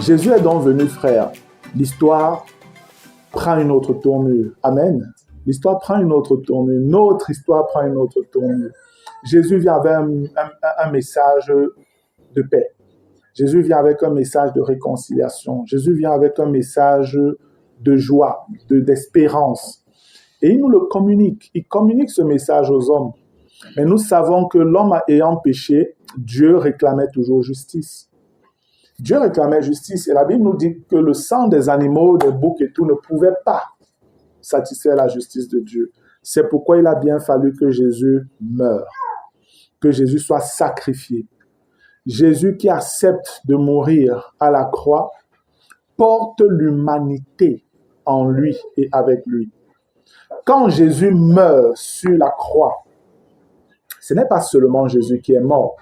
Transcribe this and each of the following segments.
Jésus est donc venu, frère. L'histoire prend une autre tournure. Amen. L'histoire prend une autre tournure. Notre histoire prend une autre tournure. Jésus vient avec un message de paix. Jésus vient avec un message de réconciliation. Jésus vient avec un message de joie, d'espérance. Et il nous le communique. Il communique ce message aux hommes. Mais nous savons que l'homme ayant péché, Dieu réclamait toujours justice. Dieu réclamait justice. Et la Bible nous dit que le sang des animaux, des boucs et tout ne pouvait pas satisfaire la justice de Dieu. C'est pourquoi il a bien fallu que Jésus meure, que Jésus soit sacrifié. Jésus qui accepte de mourir à la croix porte l'humanité en lui et avec lui. Quand Jésus meurt sur la croix, ce n'est pas seulement Jésus qui est mort.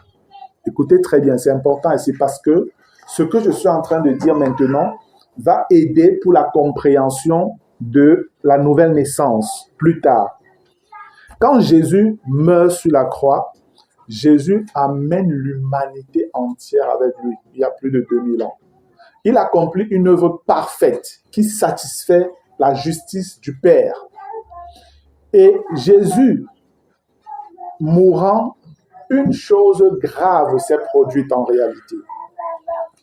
Écoutez très bien, c'est important et c'est parce que ce que je suis en train de dire maintenant va aider pour la compréhension de la nouvelle naissance plus tard. Quand Jésus meurt sur la croix, Jésus amène l'humanité entière avec lui, il y a plus de 2000 ans. Il accomplit une œuvre parfaite qui satisfait la justice du Père. Et Jésus, mourant, une chose grave s'est produite en réalité.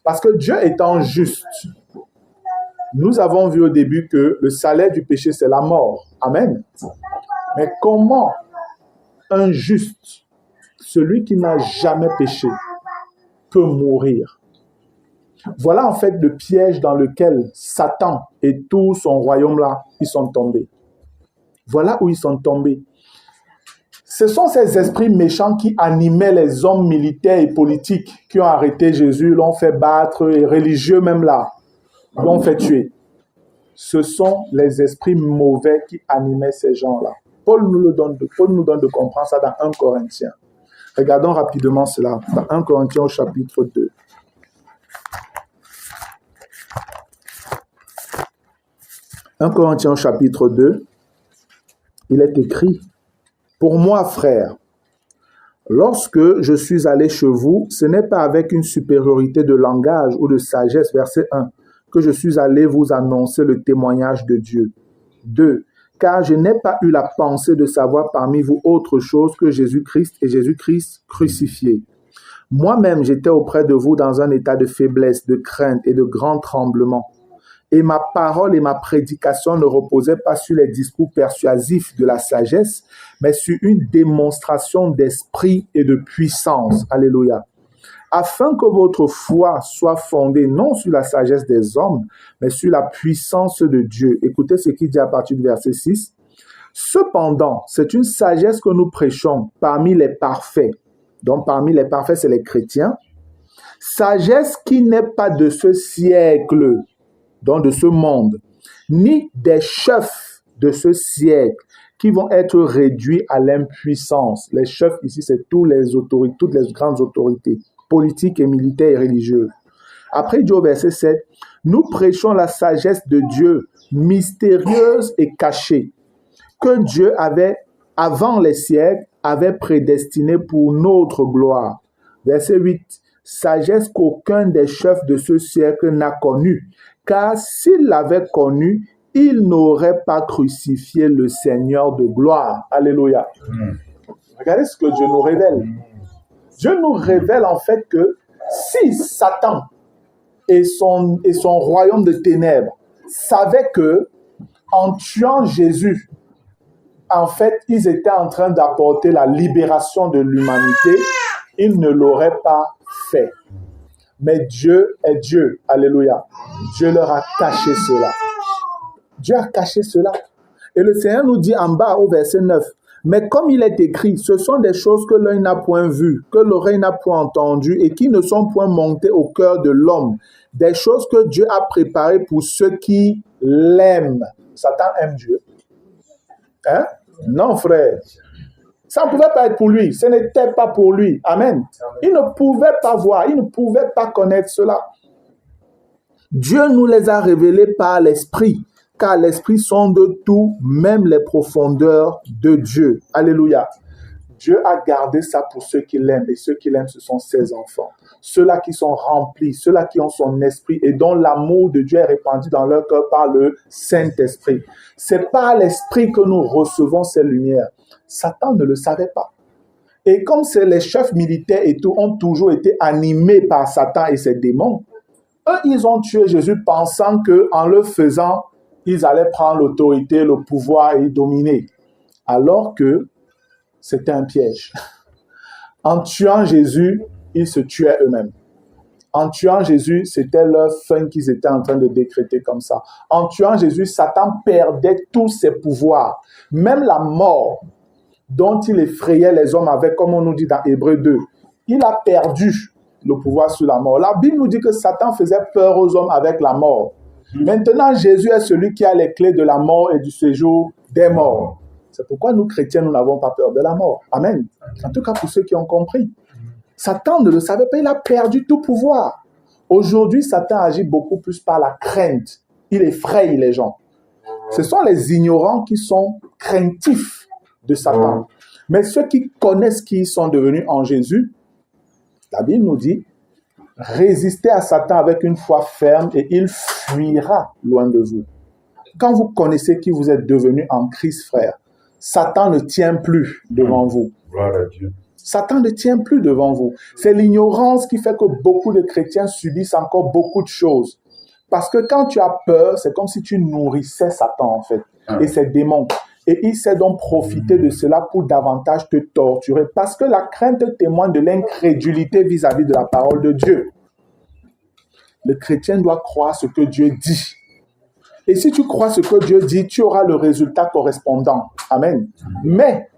Parce que Dieu étant juste, nous avons vu au début que le salaire du péché, c'est la mort. Amen. Mais comment un juste, celui qui n'a jamais péché, peut mourir? Voilà en fait le piège dans lequel Satan et tout son royaume-là, ils sont tombés. Voilà où ils sont tombés. Ce sont ces esprits méchants qui animaient les hommes militaires et politiques qui ont arrêté Jésus, l'ont fait battre, et religieux même là, l'ont fait tuer. Ce sont les esprits mauvais qui animaient ces gens-là. Paul nous donne de comprendre ça dans 1 Corinthiens. Regardons rapidement cela, dans 1 Corinthiens au chapitre 2. 1 Corinthiens au chapitre 2, il est écrit: « Pour moi, frère, lorsque je suis allé chez vous, ce n'est pas avec une supériorité de langage ou de sagesse, verset 1, que je suis allé vous annoncer le témoignage de Dieu. 2. Car je n'ai pas eu la pensée de savoir parmi vous autre chose que Jésus-Christ et Jésus-Christ crucifié. Moi-même, j'étais auprès de vous dans un état de faiblesse, de crainte et de grand tremblement. Et ma parole et ma prédication ne reposaient pas sur les discours persuasifs de la sagesse, mais sur une démonstration d'esprit et de puissance. Alléluia. Afin que votre foi soit fondée non sur la sagesse des hommes, mais sur la puissance de Dieu. » Écoutez ce qu'il dit à partir du verset 6. « Cependant, c'est une sagesse que nous prêchons parmi les parfaits. » Donc parmi les parfaits, c'est les chrétiens. « Sagesse qui n'est pas de ce siècle, donc de ce monde, ni des chefs de ce siècle qui vont être réduits à l'impuissance. » Les chefs ici, c'est toutes les grandes autorités politiques et militaires et religieuses. Après, il dit au verset 7, « Nous prêchons la sagesse de Dieu, mystérieuse et cachée, que Dieu avait, avant les siècles, avait prédestinée pour notre gloire. » Verset 8, « Sagesse qu'aucun des chefs de ce siècle n'a connue, car s'il l'avait connue, il n'aurait pas crucifié le Seigneur de gloire. » Alléluia. Regardez ce que Dieu nous révèle. Dieu nous révèle en fait que si Satan et son royaume de ténèbres savaient que en tuant Jésus, en fait, ils étaient en train d'apporter la libération de l'humanité, ils ne l'auraient pas fait. Mais Dieu est Dieu. Alléluia. Dieu leur a caché cela. Dieu a caché cela. Et le Seigneur nous dit en bas au verset 9, « Mais comme il est écrit, ce sont des choses que l'œil n'a point vues, que l'oreille n'a point entendues et qui ne sont point montées au cœur de l'homme. Des choses que Dieu a préparées pour ceux qui l'aiment. » Satan aime Dieu. Hein? Non, frère. Ça ne pouvait pas être pour lui. Ce n'était pas pour lui. Amen. Il ne pouvait pas voir. Il ne pouvait pas connaître cela. Dieu nous les a révélés par l'Esprit, car l'Esprit sonde tout, même les profondeurs de Dieu. Alléluia. Dieu a gardé ça pour ceux qui l'aiment, et ceux qui l'aiment, ce sont ses enfants. ceux-là qui sont remplis, ceux-là qui ont son esprit et dont l'amour de Dieu est répandu dans leur cœur par le Saint-Esprit. C'est par l'Esprit que nous recevons ces lumières. Satan ne le savait pas. Et comme c'est les chefs militaires et tout ont toujours été animés par Satan et ses démons, eux, ils ont tué Jésus pensant qu'en le faisant, ils allaient prendre l'autorité, le pouvoir et dominer. Alors que c'était un piège. En tuant Jésus, ils se tuaient eux-mêmes. En tuant Jésus, c'était leur fin qu'ils étaient en train de décréter comme ça. En tuant Jésus, Satan perdait tous ses pouvoirs. Même la mort dont il effrayait les hommes avec, comme on nous dit dans Hébreux 2, il a perdu le pouvoir sur la mort. La Bible nous dit que Satan faisait peur aux hommes avec la mort. Maintenant, Jésus est celui qui a les clés de la mort et du séjour des morts. C'est pourquoi nous, chrétiens, nous n'avons pas peur de la mort. Amen. En tout cas, pour ceux qui ont compris. Satan ne le savait pas, il a perdu tout pouvoir. Aujourd'hui, Satan agit beaucoup plus par la crainte. Il effraie les gens. Ce sont les ignorants qui sont craintifs de Satan. Mais ceux qui connaissent qui ils sont devenus en Jésus, la Bible nous dit, résistez à Satan avec une foi ferme et il fuira loin de vous. Quand vous connaissez qui vous êtes devenu en Christ, frère, Satan ne tient plus devant vous. Gloire à Dieu. Satan ne tient plus devant vous. C'est l'ignorance qui fait que beaucoup de chrétiens subissent encore beaucoup de choses. Parce que quand tu as peur, c'est comme si tu nourrissais Satan, en fait, et ses démons. Et il sait donc profiter de cela pour davantage te torturer. Parce que la crainte témoigne de l'incrédulité vis-à-vis de la parole de Dieu. Le chrétien doit croire ce que Dieu dit. Et si tu crois ce que Dieu dit, tu auras le résultat correspondant. Amen. Mais,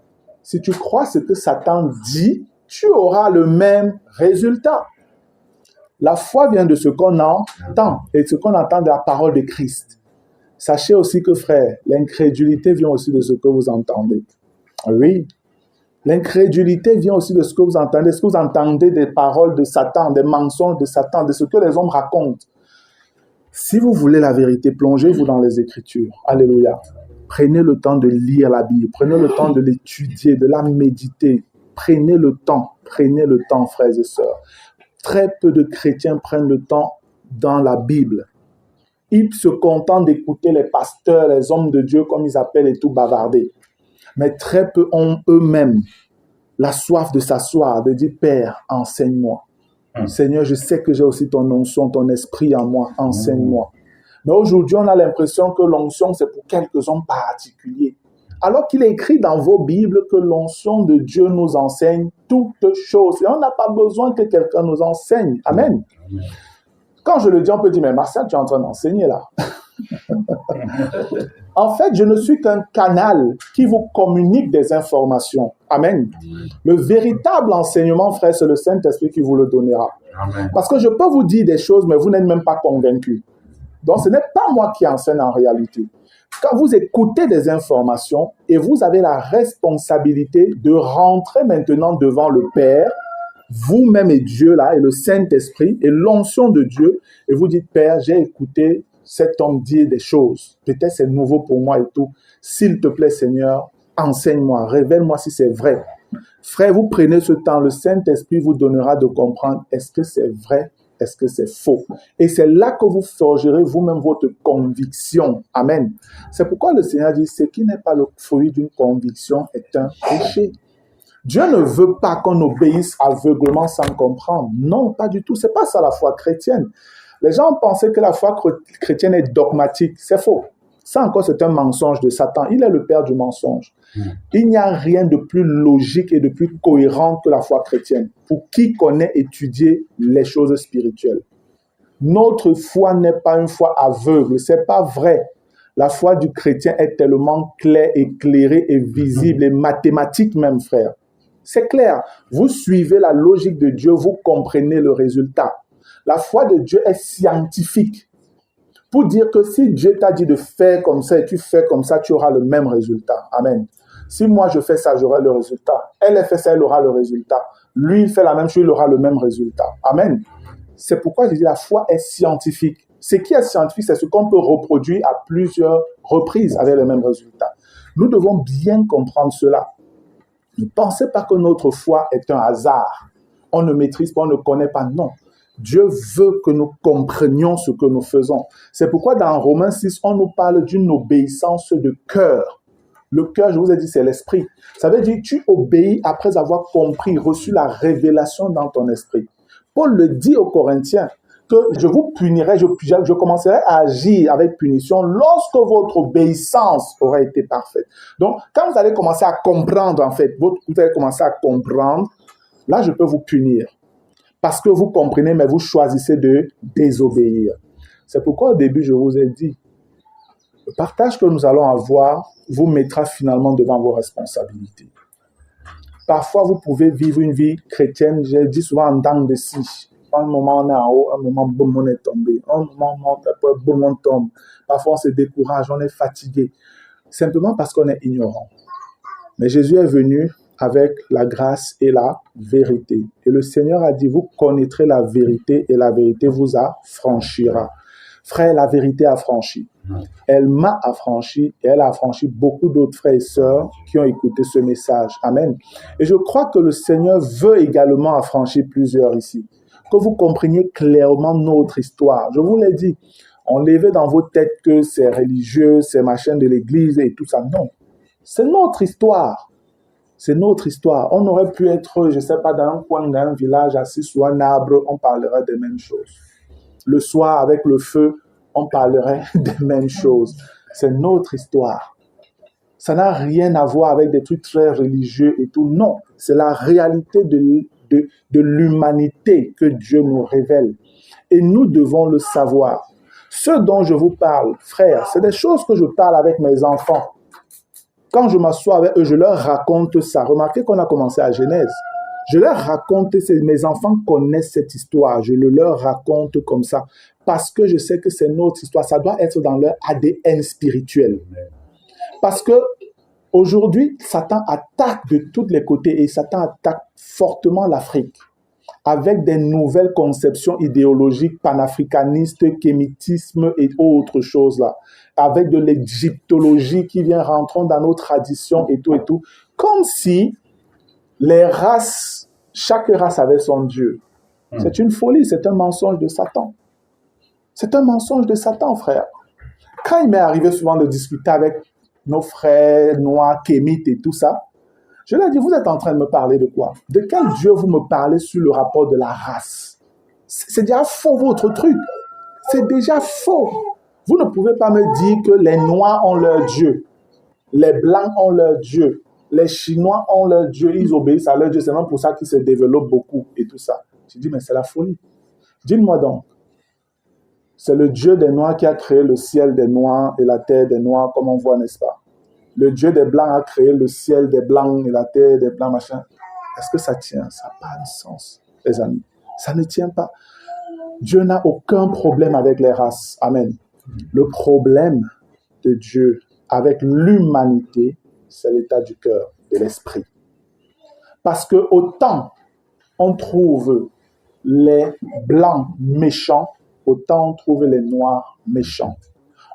si tu crois ce que Satan dit, tu auras le même résultat. La foi vient de ce qu'on entend et ce qu'on entend de la parole de Christ. Sachez aussi que, frère, l'incrédulité vient aussi de ce que vous entendez. Oui, l'incrédulité vient aussi de ce que vous entendez. Est-ce que vous entendez des paroles de Satan, des mensonges de Satan, de ce que les hommes racontent? Si vous voulez la vérité, plongez-vous dans les Écritures. Alléluia. Prenez le temps de lire la Bible. Prenez le temps de l'étudier, de la méditer. Prenez le temps, frères et sœurs. Très peu de chrétiens prennent le temps dans la Bible. Ils se contentent d'écouter les pasteurs, les hommes de Dieu, comme ils appellent, et tout bavarder. Mais très peu ont eux-mêmes la soif de s'asseoir, de dire, Père, enseigne-moi. Seigneur, je sais que j'ai aussi ton onction, ton esprit en moi, enseigne-moi. Mais aujourd'hui, on a l'impression que l'onction, c'est pour quelques hommes particuliers. Alors qu'il est écrit dans vos Bibles que l'onction de Dieu nous enseigne toutes choses. Et on n'a pas besoin que quelqu'un nous enseigne. Amen. Quand je le dis, on peut dire, mais Marcel, tu es en train d'enseigner là. En fait, je ne suis qu'un canal qui vous communique des informations. Amen. Le véritable enseignement, frère, c'est le Saint-Esprit qui vous le donnera. Amen. Parce que je peux vous dire des choses, mais vous n'êtes même pas convaincus. Donc, ce n'est pas moi qui enseigne en réalité. Quand vous écoutez des informations et vous avez la responsabilité de rentrer maintenant devant le Père, vous-même et Dieu là, et le Saint-Esprit, et l'onction de Dieu, et vous dites, Père, j'ai écouté cet homme dire des choses. Peut-être c'est nouveau pour moi et tout. S'il te plaît, Seigneur, enseigne-moi, révèle-moi si c'est vrai. Frère, vous prenez ce temps, le Saint-Esprit vous donnera de comprendre, est-ce que c'est vrai? Est-ce que c'est faux? Et c'est là que vous forgerez vous-même votre conviction. Amen. C'est pourquoi le Seigneur dit, ce qui n'est pas le fruit d'une conviction est un péché. Dieu ne veut pas qu'on obéisse aveuglément sans comprendre. Non, pas du tout. C'est pas ça la foi chrétienne. Les gens pensaient que la foi chrétienne est dogmatique. C'est faux. Ça encore, c'est un mensonge de Satan. Il est le père du mensonge. Il n'y a rien de plus logique et de plus cohérent que la foi chrétienne pour qui connaît étudier les choses spirituelles. Notre foi n'est pas une foi aveugle, c'est pas vrai. La foi du chrétien est tellement claire, éclairée et visible et mathématique même, frère. C'est clair. Vous suivez la logique de Dieu, vous comprenez le résultat. La foi de Dieu est scientifique. Pour dire que si Dieu t'a dit de faire comme ça et tu fais comme ça, tu auras le même résultat. Amen. Si moi je fais ça, j'aurai le résultat. Elle a fait ça, elle aura le résultat. Lui, il fait la même chose, il aura le même résultat. Amen. C'est pourquoi je dis la foi est scientifique. Ce qui est scientifique, c'est ce qu'on peut reproduire à plusieurs reprises avec le même résultat. Nous devons bien comprendre cela. Ne pensez pas que notre foi est un hasard. on ne maîtrise pas, on ne connaît pas. Non. Dieu veut que nous comprenions ce que nous faisons. C'est pourquoi dans Romains 6, on nous parle d'une obéissance de cœur. Le cœur, je vous ai dit, c'est l'esprit. Ça veut dire que tu obéis après avoir compris, reçu la révélation dans ton esprit. Paul le dit aux Corinthiens, que je vous punirai, je commencerai à agir avec punition lorsque votre obéissance aura été parfaite. Donc, quand vous allez commencer à comprendre, en fait, vous allez commencer à comprendre, là, je peux vous punir. Parce que vous comprenez, mais vous choisissez de désobéir. C'est pourquoi au début, je vous ai dit, le partage que nous allons avoir vous mettra finalement devant vos responsabilités. Parfois, vous pouvez vivre une vie chrétienne, je dis souvent en dents de scie. Un moment, on est en haut, un moment, boum, on est tombé. Un moment, on monte, après, boum, on tombe. Parfois, on se décourage, on est fatigué. Simplement parce qu'on est ignorant. Mais Jésus est venu avec la grâce et la vérité. Et le Seigneur a dit, vous connaîtrez la vérité et la vérité vous affranchira. Frère, la vérité a franchi. Elle m'a affranchi et elle a affranchi beaucoup d'autres frères et sœurs qui ont écouté ce message. Amen. Et je crois que le Seigneur veut également affranchir plusieurs ici. Que vous compreniez clairement notre histoire. Je vous l'ai dit, on levait dans vos têtes que c'est religieux, c'est machin de l'église et tout ça. Non, c'est notre histoire. C'est notre histoire. On aurait pu être, je ne sais pas, dans un coin d'un village, assis sous un arbre, on parlerait des mêmes choses. Le soir, avec le feu, on parlerait des mêmes choses. C'est notre histoire. Ça n'a rien à voir avec des trucs très religieux et tout. Non, c'est la réalité de l'humanité que Dieu nous révèle. Et nous devons le savoir. Ce dont je vous parle, frère, c'est des choses que je parle avec mes enfants. Quand je m'assois avec eux, je leur raconte ça. Remarquez qu'on a commencé à Genèse. Je leur raconte, mes enfants connaissent cette histoire. Je le leur raconte comme ça. Parce que je sais que c'est notre histoire. Ça doit être dans leur ADN spirituel. Parce que aujourd'hui, Satan attaque de tous les côtés et Satan attaque fortement l'Afrique avec des nouvelles conceptions idéologiques panafricanistes, kémitisme et autres choses là, avec de l'égyptologie qui vient rentrant dans nos traditions et tout, comme si les races, chaque race avait son Dieu. C'est une folie, c'est un mensonge de Satan. C'est un mensonge de Satan, frère. Quand il m'est arrivé souvent de discuter avec nos frères noirs, kémites et tout ça, je leur ai dit, vous êtes en train de me parler de quoi? De quel Dieu vous me parlez sur le rapport de la race? C'est déjà faux, votre truc. C'est déjà faux. Vous ne pouvez pas me dire que les Noirs ont leur Dieu. Les Blancs ont leur Dieu. Les Chinois ont leur Dieu. Ils obéissent à leur Dieu. C'est même pour ça qu'ils se développent beaucoup et tout ça. Je dis, mais c'est la folie. Dites-moi donc. C'est le Dieu des Noirs qui a créé le ciel des Noirs et la terre des Noirs, comme on voit, n'est-ce pas? Le Dieu des Blancs a créé le ciel des Blancs et la terre des Blancs, machin. Est-ce que ça tient? Ça n'a pas de sens, les amis. Ça ne tient pas. Dieu n'a aucun problème avec les races. Amen. Le problème de Dieu avec l'humanité, c'est l'état du cœur, de l'esprit. Parce que autant on trouve les Blancs méchants, autant on trouve les Noirs méchants.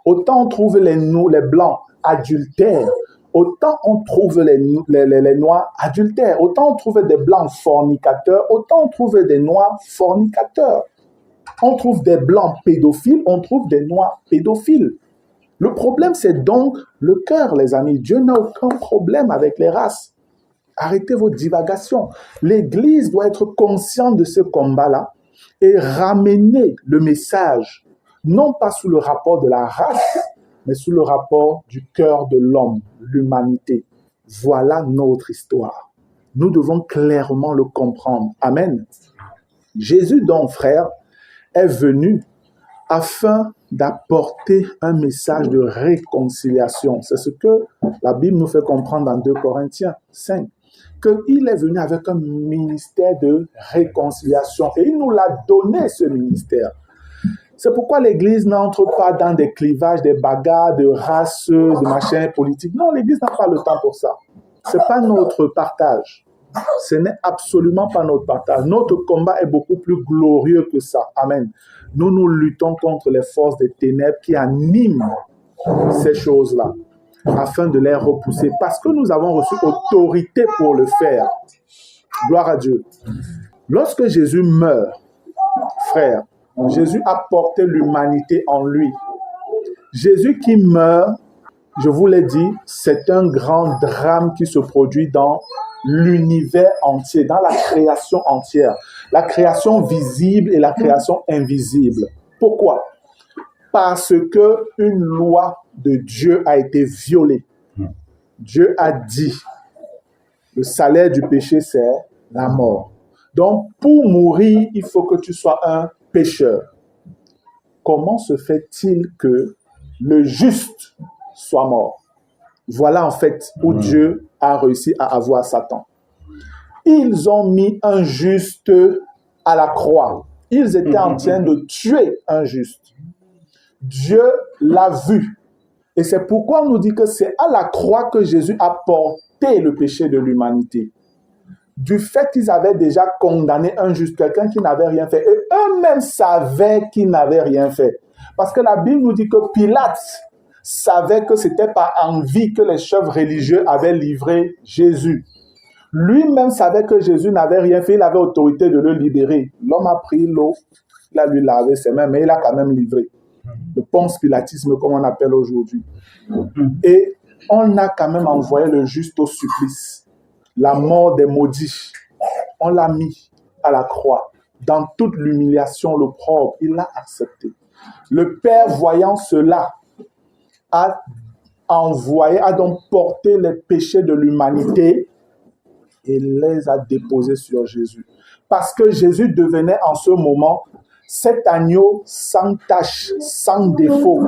Autant on trouve les Blancs adultères, autant on trouve les Noirs adultères, autant on trouve des Blancs fornicateurs, autant on trouve des Noirs fornicateurs. On trouve des Blancs pédophiles, on trouve des Noirs pédophiles. Le problème, c'est donc le cœur, les amis. Dieu n'a aucun problème avec les races. Arrêtez vos divagations. L'Église doit être consciente de ce combat-là et ramener le message, non pas sous le rapport de la race, mais sous le rapport du cœur de l'homme, l'humanité. Voilà notre histoire. Nous devons clairement le comprendre. Amen. Jésus, donc, frère, est venu afin d'apporter un message de réconciliation. C'est ce que la Bible nous fait comprendre dans 2 Corinthiens 5, qu'il est venu avec un ministère de réconciliation et il nous l'a donné, ce ministère. C'est pourquoi l'Église n'entre pas dans des clivages, des bagarres, de races, de machins politiques. Non, l'Église n'a pas le temps pour ça. Ce n'est pas notre partage. Ce n'est absolument pas notre partage. Notre combat est beaucoup plus glorieux que ça. Amen. Nous luttons contre les forces des ténèbres qui animent ces choses-là, afin de les repousser, parce que nous avons reçu autorité pour le faire. Gloire à Dieu. Lorsque Jésus meurt, frère, Jésus a porté l'humanité en lui. Jésus qui meurt, je vous l'ai dit, c'est un grand drame qui se produit dans l'univers entier, dans la création entière. La création visible et la création invisible. Pourquoi? Parce que une loi de Dieu a été violée. Dieu a dit, le salaire du péché, c'est la mort. Donc, pour mourir, il faut que tu sois un pécheur. Comment se fait-il que le juste soit mort? Voilà en fait où Dieu a réussi à avoir Satan. Ils ont mis un juste à la croix. Ils étaient en train de tuer un juste. Dieu l'a vu. Et c'est pourquoi on nous dit que c'est à la croix que Jésus a porté le péché de l'humanité. Du fait qu'ils avaient déjà condamné un juste, quelqu'un qui n'avait rien fait. Et eux-mêmes savaient qu'ils n'avaient rien fait. Parce que la Bible nous dit que Pilate savait que c'était par envie que les chefs religieux avaient livré Jésus. Lui-même savait que Jésus n'avait rien fait, il avait autorité de le libérer. L'homme a pris l'eau, il a lui lavé ses mains, mais il a quand même livré. Le ponce pilatisme, comme on appelle aujourd'hui. Et on a quand même envoyé le juste au supplice. La mort des maudits, on l'a mis à la croix. Dans toute l'humiliation, l'opprobre, il l'a accepté. Le Père, voyant cela, a donc porté les péchés de l'humanité et les a déposés sur Jésus. Parce que Jésus devenait en ce moment cet agneau sans tache, sans défaut,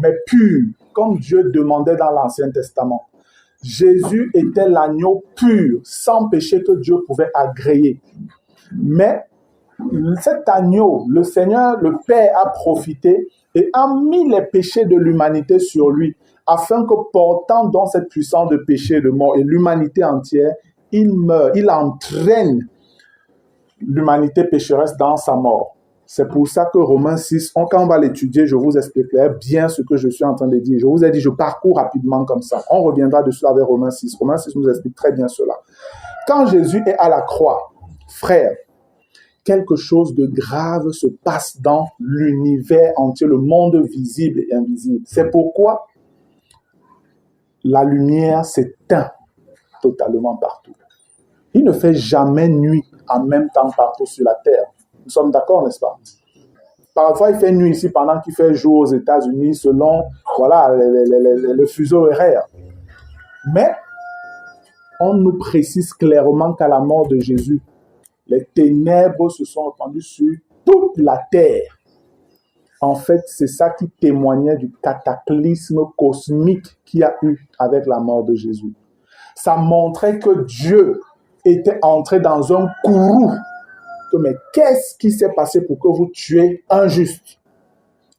mais pur, comme Dieu demandait dans l'Ancien Testament. Jésus était l'agneau pur, sans péché que Dieu pouvait agréer. Mais cet agneau, le Seigneur, le Père a profité et a mis les péchés de l'humanité sur lui, afin que portant donc cette puissance de péché, de mort et l'humanité entière, il meurt, il entraîne l'humanité pécheresse dans sa mort. C'est pour ça que Romains 6, quand on va l'étudier, je vous expliquerai bien ce que je suis en train de dire. Je vous ai dit, je parcours rapidement comme ça. On reviendra dessus avec Romains 6. Romains 6 nous explique très bien cela. Quand Jésus est à la croix, frère, quelque chose de grave se passe dans l'univers entier, le monde visible et invisible. C'est pourquoi la lumière s'éteint totalement partout. Il ne fait jamais nuit en même temps partout sur la terre. Nous sommes d'accord, n'est-ce pas? Parfois, il fait nuit ici pendant qu'il fait jour aux États-Unis selon le fuseau horaire. Mais on nous précise clairement qu'à la mort de Jésus, les ténèbres se sont répandues sur toute la terre. En fait, c'est ça qui témoignait du cataclysme cosmique qu'il y a eu avec la mort de Jésus. Ça montrait que Dieu était entré dans un courroux. Mais qu'est-ce qui s'est passé pour que vous tuez un juste?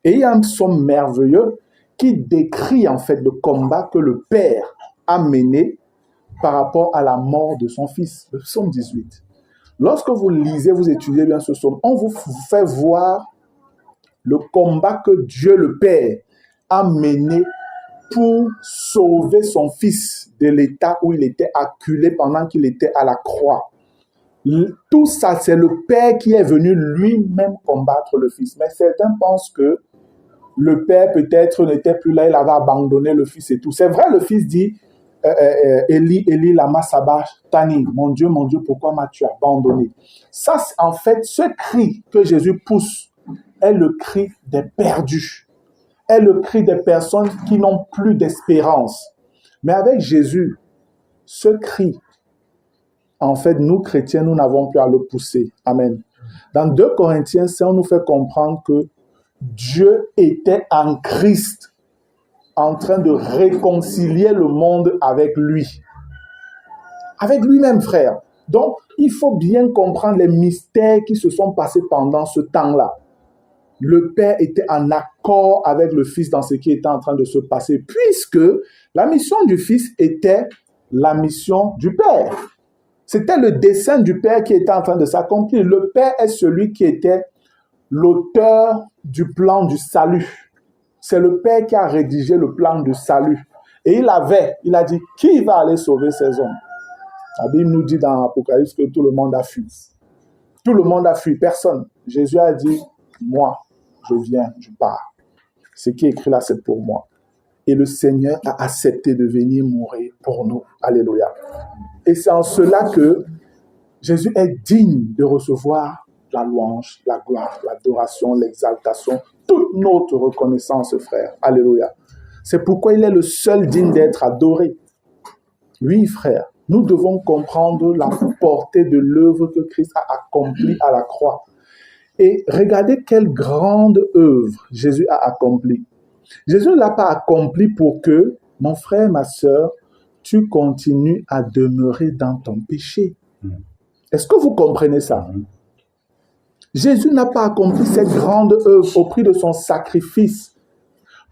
Et il y a un psaume merveilleux qui décrit en fait le combat que le Père a mené par rapport à la mort de son fils, le psaume 18. Lorsque vous lisez, vous étudiez bien ce psaume, on vous fait voir le combat que Dieu le Père a mené pour sauver son fils de l'état où il était acculé pendant qu'il était à la croix. Tout ça, c'est le Père qui est venu lui-même combattre le Fils. Mais certains pensent que le Père peut-être n'était plus là, il avait abandonné le Fils et tout. C'est vrai, le Fils dit, Eli, Eli, lama sabachthani, mon Dieu, pourquoi m'as-tu abandonné? Ça, en fait, ce cri que Jésus pousse est le cri des perdus, est le cri des personnes qui n'ont plus d'espérance. Mais avec Jésus, ce cri, en fait, nous, chrétiens, nous n'avons plus à le pousser. Amen. Dans 2 Corinthiens, ça on nous fait comprendre que Dieu était en Christ, en train de réconcilier le monde avec lui. Avec lui-même, frère. Donc, il faut bien comprendre les mystères qui se sont passés pendant ce temps-là. Le Père était en accord avec le Fils dans ce qui était en train de se passer, puisque la mission du Fils était la mission du Père. C'était le dessein du Père qui était en train de s'accomplir. Le Père est celui qui était l'auteur du plan du salut. C'est le Père qui a rédigé le plan du salut. Et il a dit, qui va aller sauver ces hommes? La Bible nous dit dans Apocalypse que tout le monde a fui. Tout le monde a fui, personne. Jésus a dit, moi, je viens, je pars. Ce qui est écrit là, c'est pour moi. Et le Seigneur a accepté de venir mourir pour nous. Alléluia. Et c'est en cela que Jésus est digne de recevoir la louange, la gloire, l'adoration, l'exaltation, toute notre reconnaissance, frère. Alléluia. C'est pourquoi il est le seul digne d'être adoré. Oui, frère, nous devons comprendre la portée de l'œuvre que Christ a accomplie à la croix. Et regardez quelle grande œuvre Jésus a accomplie. Jésus ne l'a pas accompli pour que, mon frère, ma sœur, tu continues à demeurer dans ton péché. Est-ce que vous comprenez ça? Jésus n'a pas accompli cette grande œuvre au prix de son sacrifice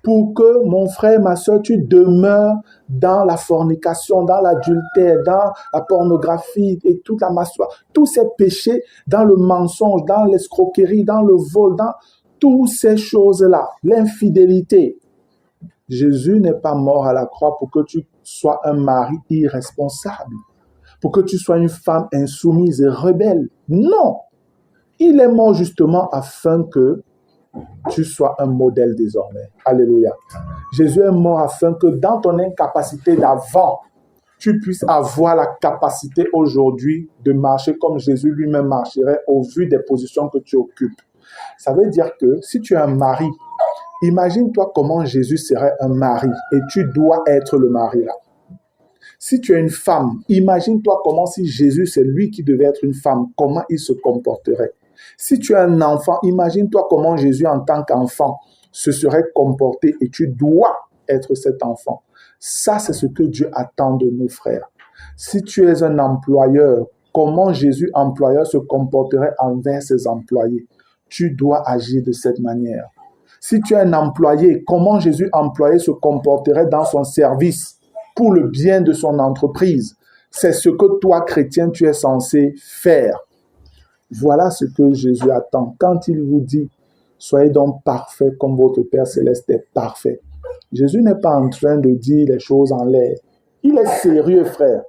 pour que, mon frère, ma soeur, tu demeures dans la fornication, dans l'adultère, dans la pornographie et toute la massoire, tous ces péchés, dans le mensonge, dans l'escroquerie, dans le vol, dans toutes ces choses-là, l'infidélité. Jésus n'est pas mort à la croix pour que tu sois un mari irresponsable, pour que tu sois une femme insoumise et rebelle. Non! Il est mort justement afin que tu sois un modèle désormais. Alléluia. Jésus est mort afin que dans ton incapacité d'avant, tu puisses avoir la capacité aujourd'hui de marcher comme Jésus lui-même marcherait au vu des positions que tu occupes. Ça veut dire que si tu es un mari, imagine-toi comment Jésus serait un mari et tu dois être le mari là. Si tu es une femme, imagine-toi comment si Jésus c'est lui qui devait être une femme, comment il se comporterait. Si tu es un enfant, imagine-toi comment Jésus en tant qu'enfant se serait comporté et tu dois être cet enfant. Ça, c'est ce que Dieu attend de nous, frères. Si tu es un employeur, comment Jésus, employeur, se comporterait envers ses employés? Tu dois agir de cette manière. Si tu es un employé, comment Jésus, employé, se comporterait dans son service pour le bien de son entreprise? C'est ce que toi, chrétien, tu es censé faire. Voilà ce que Jésus attend. Quand il vous dit, soyez donc parfaits comme votre Père Céleste est parfait. Jésus n'est pas en train de dire les choses en l'air. Il est sérieux, frère.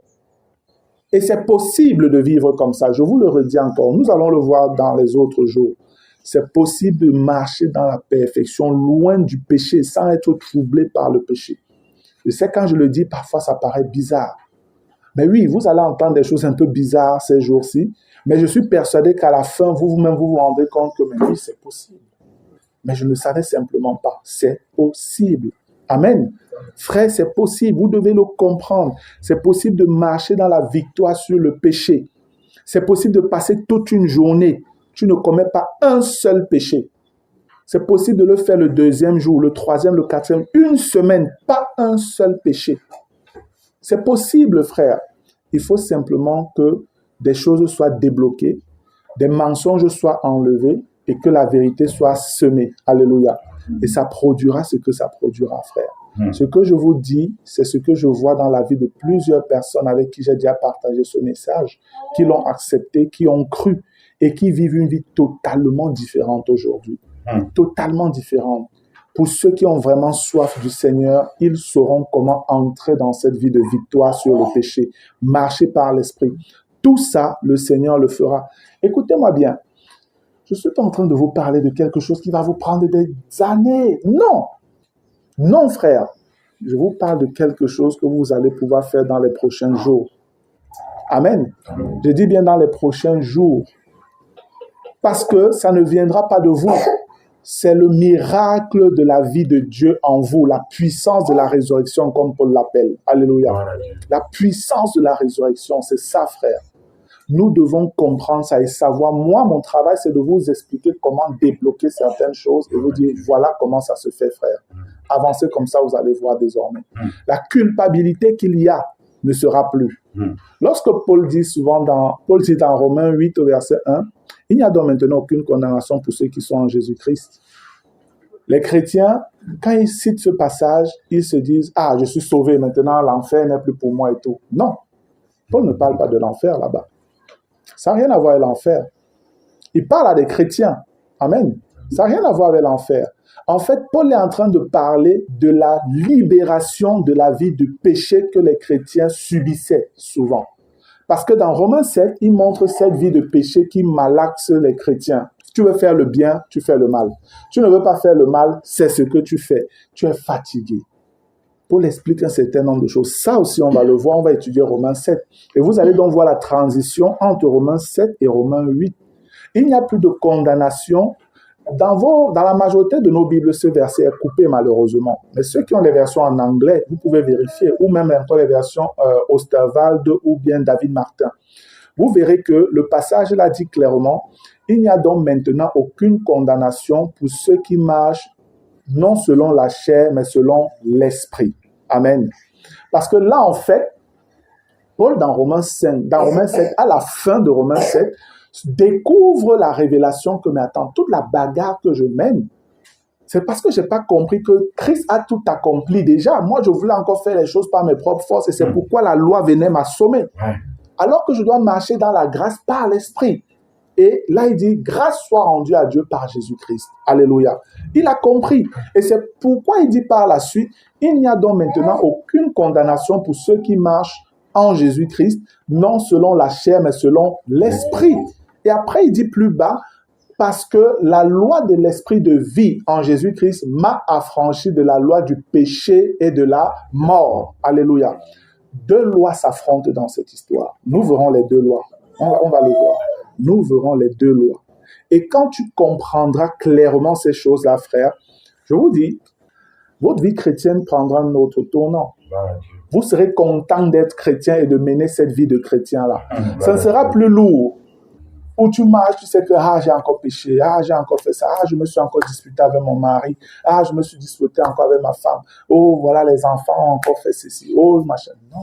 Et c'est possible de vivre comme ça. Je vous le redis encore. Nous allons le voir dans les autres jours. C'est possible de marcher dans la perfection, loin du péché, sans être troublé par le péché. Je sais, quand je le dis, parfois ça paraît bizarre. Mais oui, vous allez entendre des choses un peu bizarres ces jours-ci. Mais je suis persuadé qu'à la fin, vous-même, vous rendrez compte que mais oui, c'est possible. Mais je ne savais simplement pas. C'est possible. Amen. Frère, c'est possible. Vous devez le comprendre. C'est possible de marcher dans la victoire sur le péché. C'est possible de passer toute une journée. Tu ne commets pas un seul péché. C'est possible de le faire le deuxième jour, le troisième, le quatrième, une semaine, pas un seul péché. C'est possible, frère. Il faut simplement que des choses soient débloquées, des mensonges soient enlevés et que la vérité soit semée. Alléluia. Et ça produira ce que ça produira, frère. Ce que je vous dis, c'est ce que je vois dans la vie de plusieurs personnes avec qui j'ai déjà partagé ce message, qui l'ont accepté, qui ont cru et qui vivent une vie totalement différente aujourd'hui. Totalement différente. Pour ceux qui ont vraiment soif du Seigneur, ils sauront comment entrer dans cette vie de victoire sur le péché, marcher par l'Esprit. Tout ça, le Seigneur le fera. Écoutez-moi bien. Je suis en train de vous parler de quelque chose qui va vous prendre des années. Non. Non, frère. Je vous parle de quelque chose que vous allez pouvoir faire dans les prochains jours. Amen. Je dis bien dans les prochains jours. Parce que ça ne viendra pas de vous. C'est le miracle de la vie de Dieu en vous, la puissance de la résurrection, comme Paul l'appelle. Alléluia. La puissance de la résurrection, c'est ça, frère. Nous devons comprendre ça et savoir. Moi, mon travail, c'est de vous expliquer comment débloquer certaines choses et vous dire, voilà comment ça se fait, frère. Avancez comme ça, vous allez voir désormais. La culpabilité qu'il y a ne sera plus. Lorsque Paul dit souvent Paul dit dans Romains 8 au verset 1, il n'y a donc maintenant aucune condamnation pour ceux qui sont en Jésus-Christ. Les chrétiens, quand ils citent ce passage, ils se disent, ah, je suis sauvé, maintenant l'enfer n'est plus pour moi et tout. Non, Paul ne parle pas de l'enfer là-bas. Ça n'a rien à voir avec l'enfer. Il parle à des chrétiens. Amen. Ça n'a rien à voir avec l'enfer. En fait, Paul est en train de parler de la libération de la vie du péché que les chrétiens subissaient souvent. Parce que dans Romains 7, il montre cette vie de péché qui malaxe les chrétiens. Si tu veux faire le bien, tu fais le mal. Tu ne veux pas faire le mal, c'est ce que tu fais. Tu es fatigué. Paul explique un certain nombre de choses. Ça aussi, on va le voir, on va étudier Romains 7. Et vous allez donc voir la transition entre Romains 7 et Romains 8. Il n'y a plus de condamnation. Dans la majorité de nos Bibles, ce verset est coupé malheureusement. Mais ceux qui ont les versions en anglais, vous pouvez vérifier, ou même encore les versions Osterwald ou bien David Martin. Vous verrez que le passage là dit clairement, il n'y a donc maintenant aucune condamnation pour ceux qui marchent non selon la chair, mais selon l'esprit. Amen. Parce que là, en fait, Paul, dans Romains 7, à la fin de Romains 7, découvre la révélation que, mais attends, toute la bagarre que je mène, c'est parce que je n'ai pas compris que Christ a tout accompli déjà. Moi, je voulais encore faire les choses par mes propres forces et c'est pourquoi la loi venait m'assommer. Alors que je dois marcher dans la grâce par l'esprit. Et là, il dit, grâce soit rendue à Dieu par Jésus-Christ. Alléluia. Il a compris. Et c'est pourquoi il dit par la suite, il n'y a donc maintenant aucune condamnation pour ceux qui marchent en Jésus-Christ, non selon la chair, mais selon l'esprit. Et après, il dit plus bas, parce que la loi de l'esprit de vie en Jésus-Christ m'a affranchi de la loi du péché et de la mort. Alléluia. Deux lois s'affrontent dans cette histoire. Nous verrons les deux lois. On va le voir. Nous verrons les deux lois. Et quand tu comprendras clairement ces choses-là, frère, je vous dis, votre vie chrétienne prendra un autre tournant. Vous serez content d'être chrétien et de mener cette vie de chrétien-là. Ça ne sera plus lourd. Où tu marches, tu sais que j'ai encore péché, j'ai encore fait ça, je me suis encore disputé avec mon mari, je me suis disputé encore avec ma femme, voilà, les enfants ont encore fait ceci, machin. Non.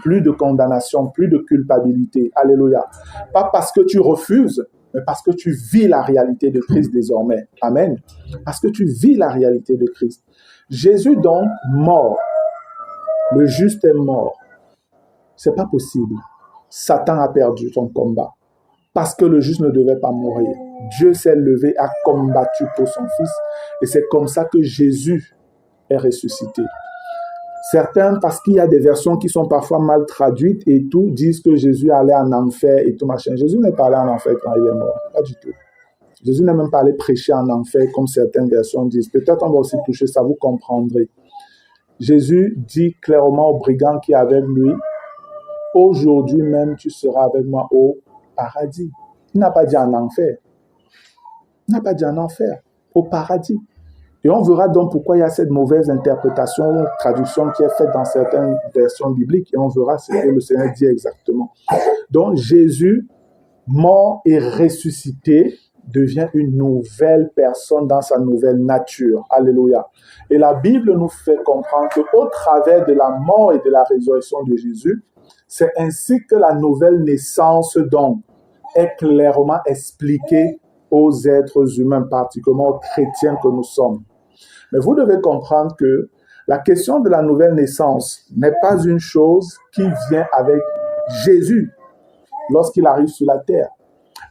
Plus de condamnation, plus de culpabilité. Alléluia. Pas parce que tu refuses, mais parce que tu vis la réalité de Christ désormais. Amen. Parce que tu vis la réalité de Christ. Jésus donc, mort. Le juste est mort. C'est pas possible. Satan a perdu son combat. Parce que le juste ne devait pas mourir. Dieu s'est levé, a combattu pour son Fils. Et c'est comme ça que Jésus est ressuscité. Certains, parce qu'il y a des versions qui sont parfois mal traduites et tout, disent que Jésus allait en enfer et tout machin. Jésus n'est pas allé en enfer quand il est mort. Pas du tout. Jésus n'est même pas allé prêcher en enfer comme certaines versions disent. Peut-être on va aussi toucher ça, vous comprendrez. Jésus dit clairement au brigand qui est avec lui, « Aujourd'hui même, tu seras avec moi au paradis. » Il n'a pas dit en enfer. Il n'a pas dit en enfer. Au paradis. Et on verra donc pourquoi il y a cette mauvaise interprétation, traduction qui est faite dans certaines versions bibliques. Et on verra ce que le Seigneur dit exactement. Donc Jésus, mort et ressuscité, devient une nouvelle personne dans sa nouvelle nature. Alléluia. Et la Bible nous fait comprendre qu'au travers de la mort et de la résurrection de Jésus, c'est ainsi que la nouvelle naissance donc est clairement expliquée aux êtres humains, particulièrement aux chrétiens que nous sommes. Mais vous devez comprendre que la question de la nouvelle naissance n'est pas une chose qui vient avec Jésus lorsqu'il arrive sur la terre.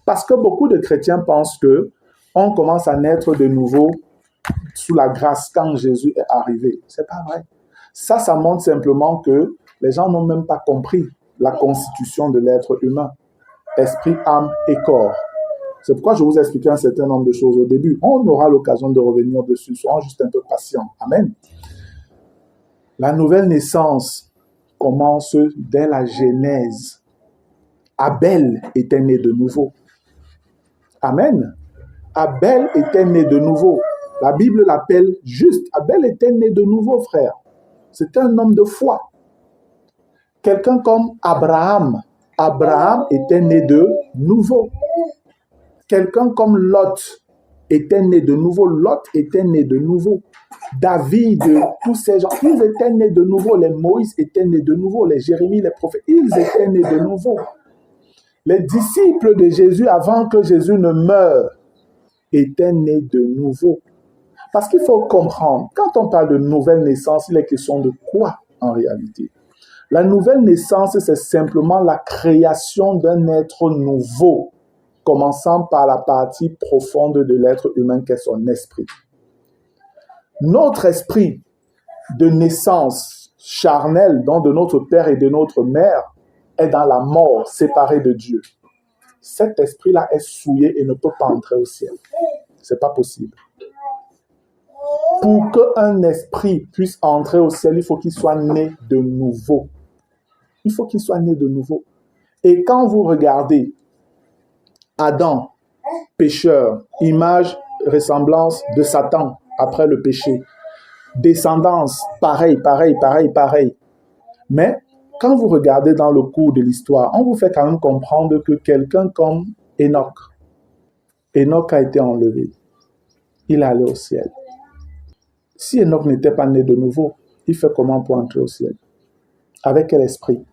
Parce que beaucoup de chrétiens pensent qu'on commence à naître de nouveau sous la grâce quand Jésus est arrivé. Ce n'est pas vrai. Ça montre simplement que les gens n'ont même pas compris la constitution de l'être humain. Esprit, âme et corps. C'est pourquoi je vous ai expliqué un certain nombre de choses au début. On aura l'occasion de revenir dessus. Soyons juste un peu patients. Amen. La nouvelle naissance commence dès la Genèse. Abel était né de nouveau. Amen. Abel était né de nouveau. La Bible l'appelle juste. Abel était né de nouveau, frère. C'était un homme de foi. Quelqu'un comme Abraham. Abraham était né de nouveau. Quelqu'un comme Lot était né de nouveau. Lot était né de nouveau. David, tous ces gens, ils étaient nés de nouveau. Les Moïse étaient nés de nouveau. Les Jérémie, les prophètes, ils étaient nés de nouveau. Les disciples de Jésus, avant que Jésus ne meure, étaient nés de nouveau. Parce qu'il faut comprendre, quand on parle de nouvelle naissance, il est question de quoi en réalité? La nouvelle naissance, c'est simplement la création d'un être nouveau, commençant par la partie profonde de l'être humain qu'est son esprit. Notre esprit de naissance charnelle, donc de notre père et de notre mère, est dans la mort, séparé de Dieu. Cet esprit-là est souillé et ne peut pas entrer au ciel. Ce n'est pas possible. Pour qu'un esprit puisse entrer au ciel, il faut qu'il soit né de nouveau. Il faut qu'il soit né de nouveau. Et quand vous regardez Adam, pécheur, image, ressemblance de Satan après le péché, descendance, pareil. Mais quand vous regardez dans le cours de l'histoire, on vous fait quand même comprendre que quelqu'un comme Enoch a été enlevé. Il est allé au ciel. Si Enoch n'était pas né de nouveau, il fait comment pour entrer au ciel? Avec quel esprit?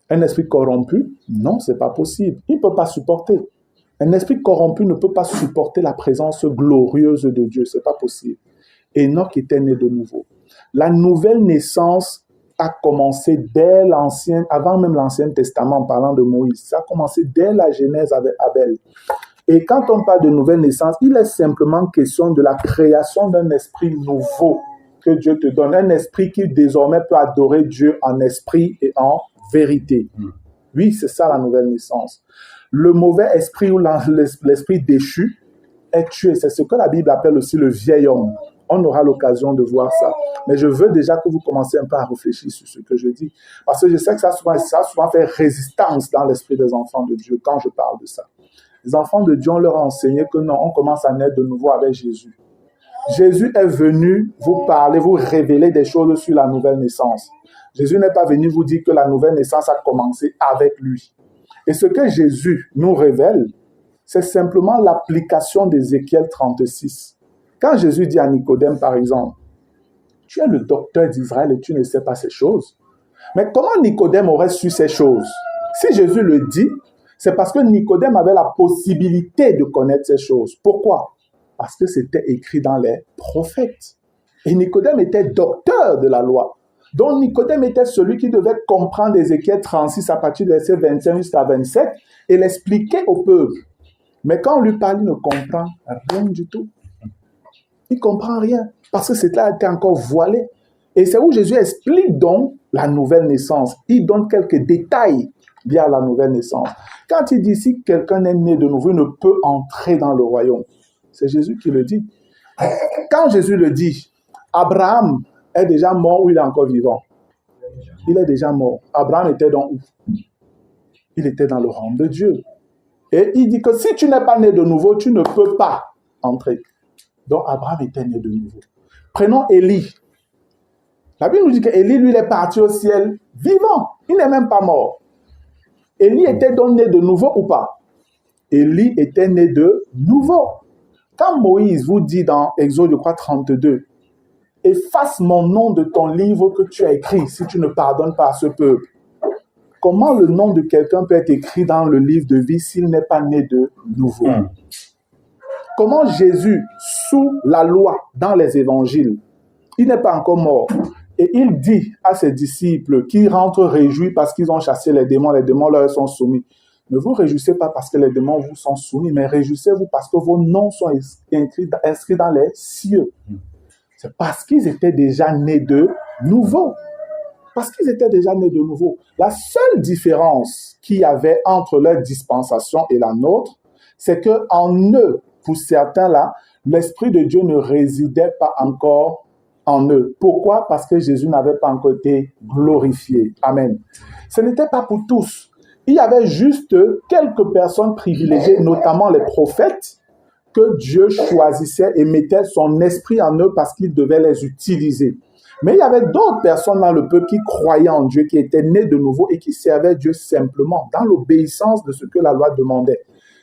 Un esprit corrompu? Non, ce n'est pas possible. Il ne peut pas supporter. Un esprit corrompu ne peut pas supporter la présence glorieuse de Dieu. Ce n'est pas possible. Enoch était né de nouveau. La nouvelle naissance a commencé dès avant même l'Ancien Testament, en parlant de Moïse. Ça a commencé dès la Genèse avec Abel. Et quand on parle de nouvelle naissance, il est simplement question de la création d'un esprit nouveau que Dieu te donne. Un esprit qui désormais peut adorer Dieu en esprit et en vérité. Oui, c'est ça la nouvelle naissance. Le mauvais esprit ou l'esprit déchu est tué. C'est ce que la Bible appelle aussi le vieil homme. On aura l'occasion de voir ça. Mais je veux déjà que vous commenciez un peu à réfléchir sur ce que je dis. Parce que je sais que ça a souvent fait résistance dans l'esprit des enfants de Dieu quand je parle de ça. Les enfants de Dieu, on leur a enseigné que non, on commence à naître de nouveau avec Jésus. Jésus est venu vous parler, vous révéler des choses sur la nouvelle naissance. Jésus n'est pas venu vous dire que la nouvelle naissance a commencé avec lui. Et ce que Jésus nous révèle, c'est simplement l'application d'Ézéchiel 36. Quand Jésus dit à Nicodème, par exemple, « Tu es le docteur d'Israël et tu ne sais pas ces choses. » Mais comment Nicodème aurait su ces choses? Si Jésus le dit, c'est parce que Nicodème avait la possibilité de connaître ces choses. Pourquoi? Parce que c'était écrit dans les prophètes. Et Nicodème était docteur de la loi. Donc Nicodème était celui qui devait comprendre Ézéchiel 36 à partir du verset 25 jusqu'à 27 et l'expliquer au peuple. Mais quand on lui parle, il ne comprend rien du tout. Il ne comprend rien parce que cela a été encore voilé. Et c'est où Jésus explique donc la nouvelle naissance. Il donne quelques détails liés à la nouvelle naissance. Quand il dit si quelqu'un est né de nouveau, il ne peut entrer dans le royaume. C'est Jésus qui le dit. Quand Jésus le dit, Abraham est déjà mort ou il est encore vivant? Il est déjà mort. Abraham était dans où? Il était dans le royaume de Dieu. Et il dit que si tu n'es pas né de nouveau, tu ne peux pas entrer. Donc Abraham était né de nouveau. Prenons Élie. La Bible nous dit qu'Élie, lui, il est parti au ciel vivant. Il n'est même pas mort. Élie était donc né de nouveau ou pas? Élie était né de nouveau. Quand Moïse vous dit dans Exode, je crois, 32, « Efface mon nom de ton livre que tu as écrit si tu ne pardonnes pas à ce peuple. » Comment le nom de quelqu'un peut être écrit dans le livre de vie s'il n'est pas né de nouveau? Comment Jésus, sous la loi, dans les évangiles, il n'est pas encore mort, et il dit à ses disciples qui rentrent réjouis parce qu'ils ont chassé les démons leur sont soumis. Ne vous réjouissez pas parce que les démons vous sont soumis, mais réjouissez-vous parce que vos noms sont inscrits dans les cieux. C'est parce qu'ils étaient déjà nés de nouveau. Parce qu'ils étaient déjà nés de nouveau. La seule différence qu'il y avait entre leur dispensation et la nôtre, c'est qu'en eux, pour certains là, l'Esprit de Dieu ne résidait pas encore en eux. Pourquoi? Parce que Jésus n'avait pas encore été glorifié. Amen. Ce n'était pas pour tous. Il y avait juste quelques personnes privilégiées, notamment les prophètes, que Dieu choisissait et mettait son esprit en eux parce qu'il devait les utiliser. Mais il y avait d'autres personnes dans le peuple qui croyaient en Dieu, qui étaient nés de nouveau et qui servaient Dieu simplement dans l'obéissance de ce que la loi demandait.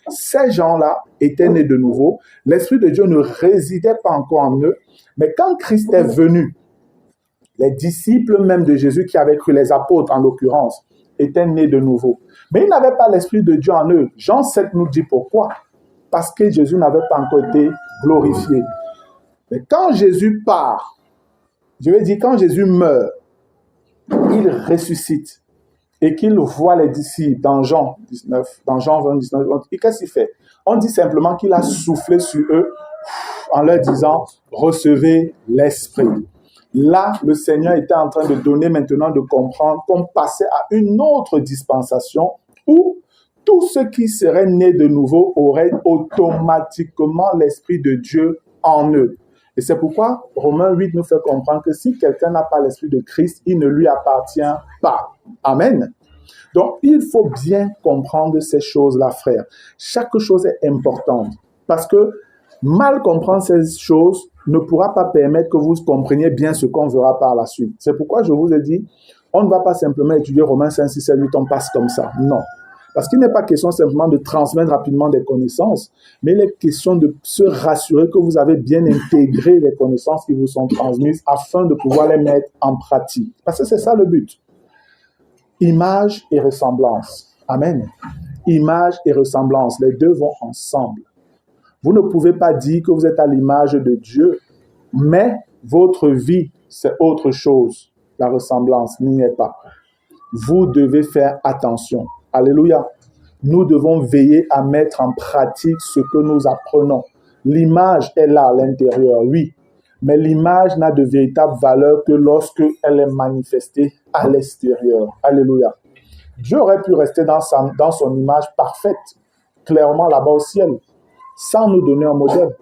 Ces gens-là étaient nés de nouveau. L'Esprit de Dieu ne résidait pas encore en eux. Mais quand Christ est venu, les disciples même de Jésus qui avaient cru, les apôtres en l'occurrence, étaient nés de nouveau. Mais ils n'avaient pas l'Esprit de Dieu en eux. Jean 7 nous dit pourquoi. Parce que Jésus n'avait pas encore été glorifié. Mais quand Jésus part, je veux dire, quand Jésus meurt, il ressuscite et qu'il voit les disciples dans Jean 19, dans Jean 20, 19, et qu'est-ce qu'il fait? On dit simplement qu'il a soufflé sur eux en leur disant « Recevez l'Esprit ». Là, le Seigneur était en train de donner maintenant de comprendre qu'on passait à une autre dispensation où tous ceux qui seraient nés de nouveau auraient automatiquement l'Esprit de Dieu en eux. Et c'est pourquoi Romains 8 nous fait comprendre que si quelqu'un n'a pas l'Esprit de Christ, il ne lui appartient pas. Amen. Donc, il faut bien comprendre ces choses-là, frère. Chaque chose est importante parce que mal comprendre ces choses ne pourra pas permettre que vous compreniez bien ce qu'on verra par la suite. C'est pourquoi je vous ai dit, on ne va pas simplement étudier Romains 5, 6, 7, 8, on passe comme ça. Non. Parce qu'il n'est pas question simplement de transmettre rapidement des connaissances, mais il est question de se rassurer que vous avez bien intégré les connaissances qui vous sont transmises afin de pouvoir les mettre en pratique. Parce que c'est ça le but. Image et ressemblance. Amen. Image et ressemblance, les deux vont ensemble. Vous ne pouvez pas dire que vous êtes à l'image de Dieu, mais votre vie, c'est autre chose. La ressemblance n'y est pas. Vous devez faire attention. Alléluia. Nous devons veiller à mettre en pratique ce que nous apprenons. L'image est là à l'intérieur, oui, mais l'image n'a de véritable valeur que lorsque elle est manifestée à l'extérieur. Alléluia. Dieu aurait pu rester dans son image parfaite, clairement là-bas au ciel, sans nous donner un modèle.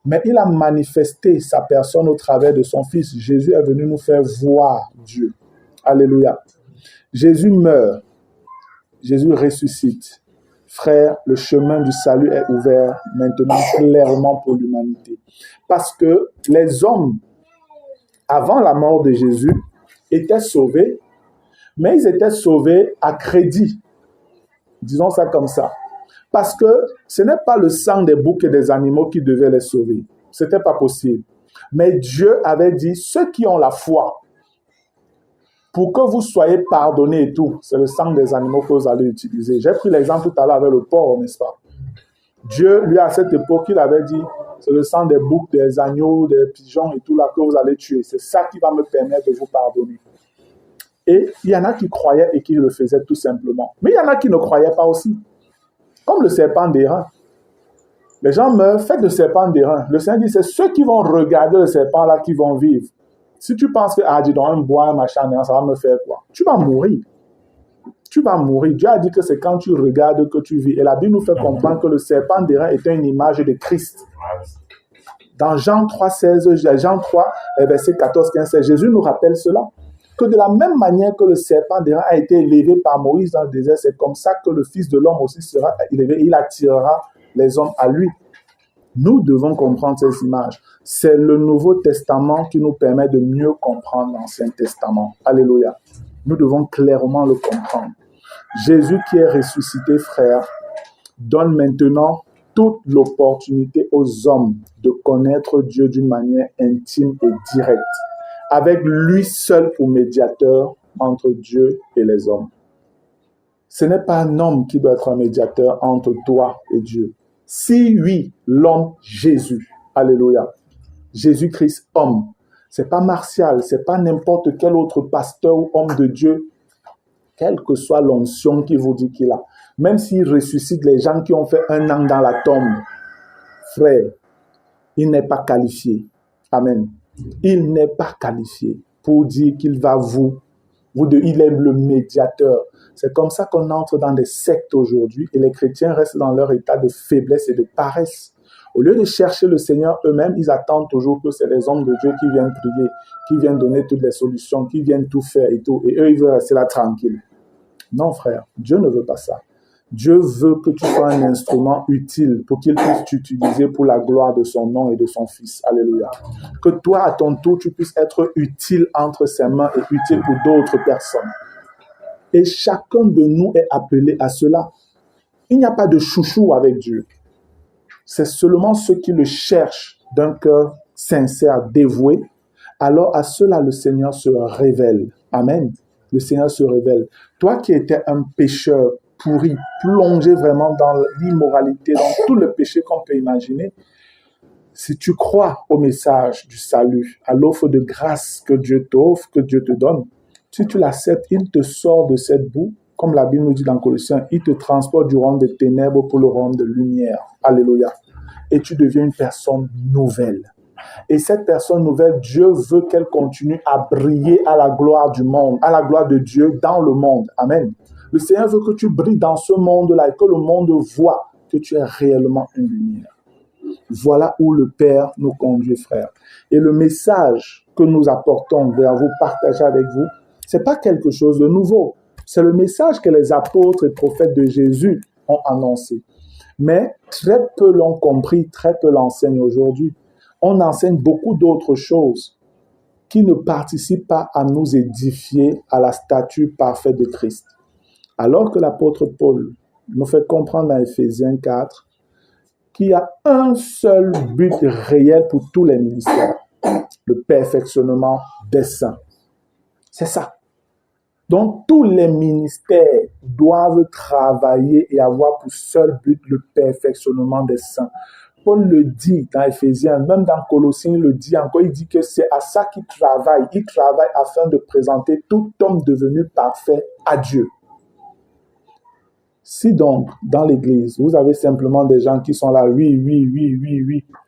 Mais il a manifesté sa personne au travers de son Fils. Jésus est venu nous faire voir Dieu. Alléluia. Jésus meurt. Jésus ressuscite. Frère, le chemin du salut est ouvert maintenant clairement pour l'humanité. Parce que les hommes, avant la mort de Jésus, étaient sauvés, mais ils étaient sauvés à crédit. Disons ça comme ça. Parce que ce n'est pas le sang des boucs et des animaux qui devait les sauver. Ce n'était pas possible. Mais Dieu avait dit, ceux qui ont la foi, pour que vous soyez pardonnés et tout, c'est le sang des animaux que vous allez utiliser. J'ai pris l'exemple tout à l'heure avec le porc, n'est-ce pas? Dieu, lui, à cette époque, il avait dit, c'est le sang des boucs, des agneaux, des pigeons et tout là que vous allez tuer. C'est ça qui va me permettre de vous pardonner. Et il y en a qui croyaient et qui le faisaient tout simplement. Mais il y en a qui ne croyaient pas aussi. Comme le serpent d'airain. Les gens meurent, faites le serpent d'airain. Le Seigneur dit, c'est ceux qui vont regarder le serpent là qui vont vivre. Si tu penses que, dis donc, un bois, un machin, ça va me faire quoi? Tu vas mourir. Tu vas mourir. Dieu a dit que c'est quand tu regardes que tu vis. Et la Bible nous fait comprendre que le serpent d'airain était une image de Christ. Dans Jean 3, 16, Jean 3, verset 14, 15, 16, Jésus nous rappelle cela. Que de la même manière que le serpent d'airain a été élevé par Moïse dans le désert, c'est comme ça que le Fils de l'homme aussi sera élevé. Il attirera les hommes à lui. Nous devons comprendre ces images. C'est le Nouveau Testament qui nous permet de mieux comprendre l'Ancien Testament. Alléluia. Nous devons clairement le comprendre. Jésus qui est ressuscité, frère, donne maintenant toute l'opportunité aux hommes de connaître Dieu d'une manière intime et directe, avec lui seul pour médiateur entre Dieu et les hommes. Ce n'est pas un homme qui doit être un médiateur entre toi et Dieu. Si oui, l'homme Jésus, alléluia, Jésus-Christ homme, c'est pas Martial, c'est pas n'importe quel autre pasteur ou homme de Dieu, quelle que soit l'onction qu'il vous dit qu'il a. Même s'il ressuscite les gens qui ont fait 1 an dans la tombe, frère, il n'est pas qualifié. Amen. Il n'est pas qualifié pour dire qu'il va il est le médiateur. C'est comme ça qu'on entre dans des sectes aujourd'hui et les chrétiens restent dans leur état de faiblesse et de paresse. Au lieu de chercher le Seigneur eux-mêmes, ils attendent toujours que c'est les hommes de Dieu qui viennent prier, qui viennent donner toutes les solutions, qui viennent tout faire et tout. Et eux, ils veulent rester là tranquilles. Non, frère, Dieu ne veut pas ça. Dieu veut que tu sois un instrument utile pour qu'il puisse t'utiliser pour la gloire de son nom et de son Fils. Alléluia. Que toi, à ton tour, tu puisses être utile entre ses mains et utile pour d'autres personnes. Et chacun de nous est appelé à cela. Il n'y a pas de chouchou avec Dieu. C'est seulement ceux qui le cherchent d'un cœur sincère, dévoué. Alors à cela, le Seigneur se révèle. Amen. Le Seigneur se révèle. Toi qui étais un pécheur pourri, plongé vraiment dans l'immoralité, dans tout le péché qu'on peut imaginer, si tu crois au message du salut, à l'offre de grâce que Dieu t'offre, que Dieu te donne, si tu l'acceptes, il te sort de cette boue, comme la Bible nous dit dans Colossiens, il te transporte du royaume de ténèbres pour le royaume de lumière. Alléluia. Et tu deviens une personne nouvelle. Et cette personne nouvelle, Dieu veut qu'elle continue à briller à la gloire du monde, à la gloire de Dieu dans le monde. Amen. Le Seigneur veut que tu brilles dans ce monde-là et que le monde voit que tu es réellement une lumière. Voilà où le Père nous conduit, frère. Et le message que nous apportons vers vous, partager avec vous, ce n'est pas quelque chose de nouveau. C'est le message que les apôtres et prophètes de Jésus ont annoncé. Mais très peu l'ont compris, très peu l'enseignent aujourd'hui. On enseigne beaucoup d'autres choses qui ne participent pas à nous édifier à la statue parfaite de Christ. Alors que l'apôtre Paul nous fait comprendre dans Éphésiens 4 qu'il y a un seul but réel pour tous les ministères, le perfectionnement des saints. C'est ça. Donc, tous les ministères doivent travailler et avoir pour seul but le perfectionnement des saints. Paul le dit dans Éphésiens, même dans Colossiens, il le dit encore, il dit que c'est à ça qu'il travaille. Il travaille afin de présenter tout homme devenu parfait à Dieu. Si donc, dans l'Église, vous avez simplement des gens qui sont là, oui,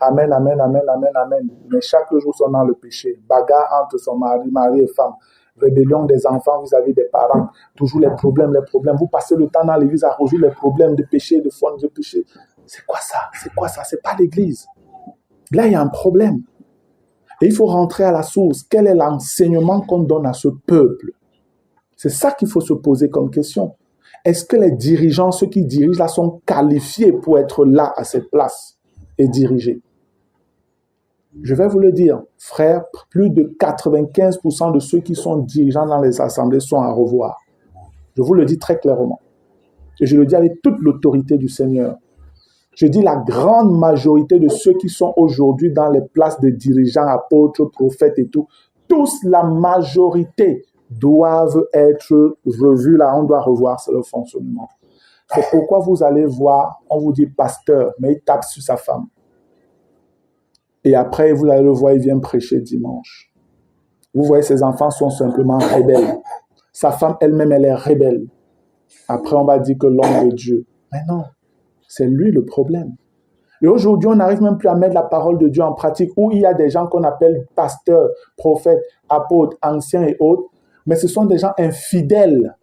amen, amen, amen, amen, amen, mais chaque jour sont dans le péché, bagarre entre son mari et femme, rébellion des enfants vis-à-vis des parents, toujours les problèmes, vous passez le temps dans l'Église à résoudre les problèmes de péché, de fond de péché. C'est quoi ça? C'est pas l'Église. Là, il y a un problème. Et il faut rentrer à la source. Quel est l'enseignement qu'on donne à ce peuple? C'est ça qu'il faut se poser comme question. Est-ce que les dirigeants, ceux qui dirigent là, sont qualifiés pour être là à cette place et diriger? Je vais vous le dire, frère, plus de 95% de ceux qui sont dirigeants dans les assemblées sont à revoir. Je vous le dis très clairement. Et je le dis avec toute l'autorité du Seigneur. Je dis la grande majorité de ceux qui sont aujourd'hui dans les places de dirigeants, apôtres, prophètes et tout, tous, la majorité doivent être revus là, on doit revoir leur fonctionnement. C'est pourquoi vous allez voir, on vous dit pasteur, mais il tape sur sa femme. Et après, vous allez le voir, il vient prêcher dimanche. Vous voyez, ses enfants sont simplement rebelles. Sa femme elle-même, elle est rebelle. Après, on va dire que l'homme de Dieu. Mais non, c'est lui le problème. Et aujourd'hui, on n'arrive même plus à mettre la parole de Dieu en pratique, où il y a des gens qu'on appelle pasteurs, prophètes, apôtres, anciens et autres, mais ce sont des gens infidèles,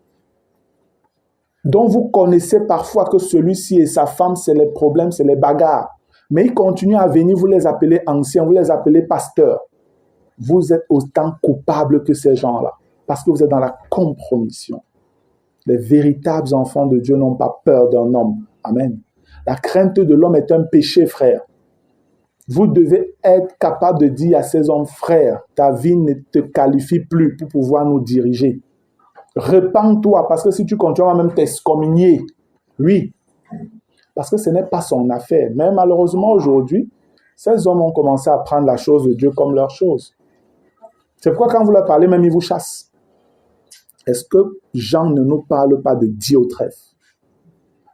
dont vous connaissez parfois que celui-ci et sa femme, c'est les problèmes, c'est les bagarres. Mais ils continuent à venir, vous les appelez anciens, vous les appelez pasteurs. Vous êtes autant coupables que ces gens-là, parce que vous êtes dans la compromission. Les véritables enfants de Dieu n'ont pas peur d'un homme. Amen. La crainte de l'homme est un péché, frère. Vous devez être capable de dire à ces hommes, frère, ta vie ne te qualifie plus pour pouvoir nous diriger. Repends-toi, parce que si tu continues à même t'excommunier, oui, parce que ce n'est pas son affaire. Mais malheureusement, aujourd'hui, ces hommes ont commencé à prendre la chose de Dieu comme leur chose. C'est pourquoi quand vous leur parlez, même ils vous chassent. Est-ce que Jean ne nous parle pas de Diotrephe?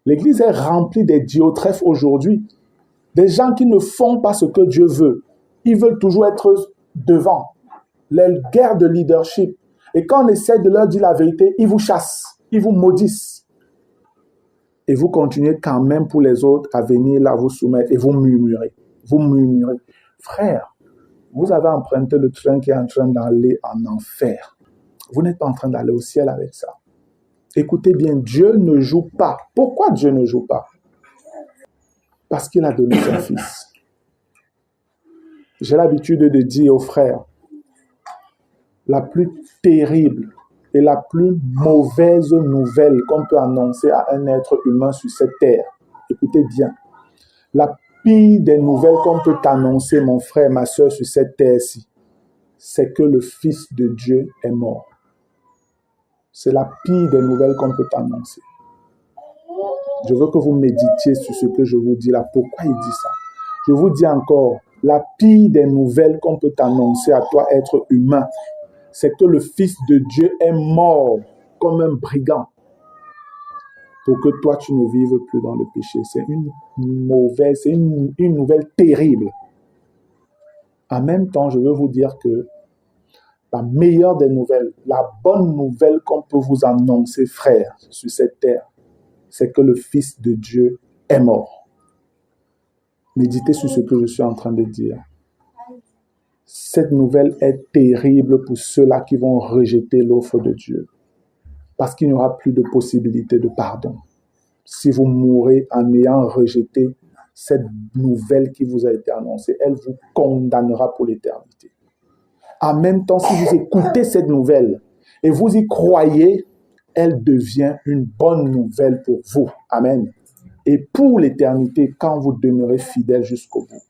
L'Église est remplie des Diotrephes aujourd'hui. Des gens qui ne font pas ce que Dieu veut. Ils veulent toujours être devant. Les guerres de leadership. Et quand on essaie de leur dire la vérité, ils vous chassent. Ils vous maudissent. Et vous continuez quand même pour les autres à venir là vous soumettre. Et vous murmurez. Vous murmurez. Frère, vous avez emprunté le train qui est en train d'aller en enfer. Vous n'êtes pas en train d'aller au ciel avec ça. Écoutez bien, Dieu ne joue pas. Pourquoi Dieu ne joue pas? Parce qu'il a donné son Fils. J'ai l'habitude de dire aux frères, la plus terrible et la plus mauvaise nouvelle qu'on peut annoncer à un être humain sur cette terre, écoutez bien, la pire des nouvelles qu'on peut t'annoncer, mon frère, ma soeur, sur cette terre-ci, c'est que le Fils de Dieu est mort. C'est la pire des nouvelles qu'on peut t'annoncer. Je veux que vous méditiez sur ce que je vous dis là. Pourquoi il dit ça? Je vous dis encore, la pire des nouvelles qu'on peut t'annoncer à toi, être humain, c'est que le Fils de Dieu est mort comme un brigand pour que toi, tu ne vives plus dans le péché. C'est une nouvelle terrible. En même temps, je veux vous dire que la meilleure des nouvelles, la bonne nouvelle qu'on peut vous annoncer, frères, sur cette terre, c'est que le Fils de Dieu est mort. Méditez sur ce que je suis en train de dire. Cette nouvelle est terrible pour ceux-là qui vont rejeter l'offre de Dieu, parce qu'il n'y aura plus de possibilité de pardon. Si vous mourrez en ayant rejeté cette nouvelle qui vous a été annoncée, elle vous condamnera pour l'éternité. En même temps, si vous écoutez cette nouvelle et vous y croyez, elle devient une bonne nouvelle pour vous. Amen. Et pour l'éternité, quand vous demeurez fidèle jusqu'au bout.